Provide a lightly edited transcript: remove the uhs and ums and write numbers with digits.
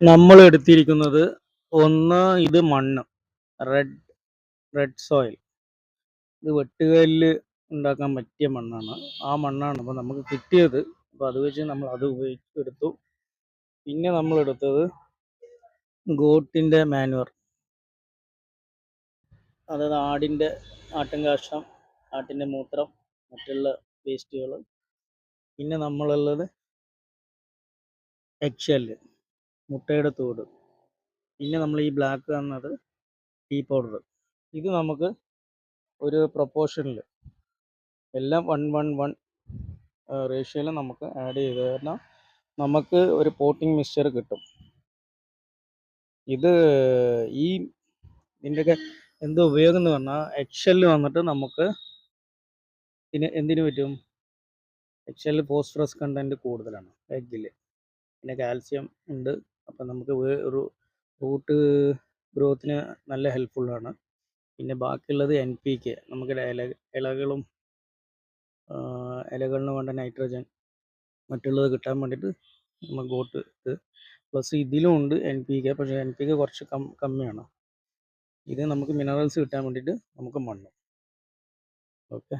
നമ്മൾ എടുത്തിരിക്കുന്നത് ഒന്ന് ഇത് മണ്ണ് റെഡ് റെഡ് സോയിൽ. ഇത് വെട്ടുകല്ല് ഉണ്ടാക്കാൻ പറ്റിയ മണ്ണാണ്. ആ മണ്ണാണ് അപ്പോൾ നമുക്ക് കിട്ടിയത്. അപ്പോൾ അത് വെച്ച് നമ്മൾ അത് ഉപയോഗിച്ചെടുത്തു. പിന്നെ നമ്മൾ എടുത്തത് ഗോട്ടിൻ്റെ മാനുവർ, അതായത് ആട്ടിൻ കാഷ്ടം, ആട്ടിൻ്റെ മൂത്രം, മറ്റുള്ള വേസ്റ്റുകൾ. പിന്നെ നമ്മളുള്ളത് എഗ് ഷെല്ല്, മുട്ടയുടെ തോട്. പിന്നെ നമ്മൾ ഈ ബ്ലാക്ക് കാണുന്നത് ടീ പൗഡർ. ഇത് നമുക്ക് ഒരു പ്രൊപ്പോർഷനിൽ എല്ലാം 1:1:1 റേഷ്യോയിൽ നമുക്ക് ആഡ് ചെയ്ത് കഴിഞ്ഞാൽ നമുക്ക് ഒരു പോട്ടിംഗ് മിക്സ്ചർ കിട്ടും. ഇത് ഈ ഇതിൻ്റെയൊക്കെ എന്തോ ഉപയോഗം എന്ന് പറഞ്ഞാൽ എക്സെല്ല് വന്നിട്ട് നമുക്ക് എന്തിനു പറ്റും? എക്സെല്ല് ഫോസ്ഫറസ് കണ്ടൻറ്റ് കൂടുതലാണ് എഗ്ഗിൽ. പിന്നെ കാൽസ്യം ഉണ്ട്. അപ്പം നമുക്ക് ഒരു റൂട്ട് ഗ്രോത്തിന് നല്ല ഹെൽപ്ഫുള്ളാണ്. പിന്നെ ബാക്കിയുള്ളത് NPK, നമുക്ക് ഇലകളിന് വേണ്ട നൈട്രജൻ മറ്റുള്ളത് കിട്ടാൻ വേണ്ടിയിട്ട് നമ്മൾ ഗോട്ട് ഇത് പ്ലസ് ഇതിലും ഉണ്ട് NPK. പക്ഷേ NPK കുറച്ച് കമ്മിയാണ്. ഇത് നമുക്ക് മിനറൽസ് കിട്ടാൻ വേണ്ടിയിട്ട് നമുക്ക് മണ്ണ്. ഓക്കെ.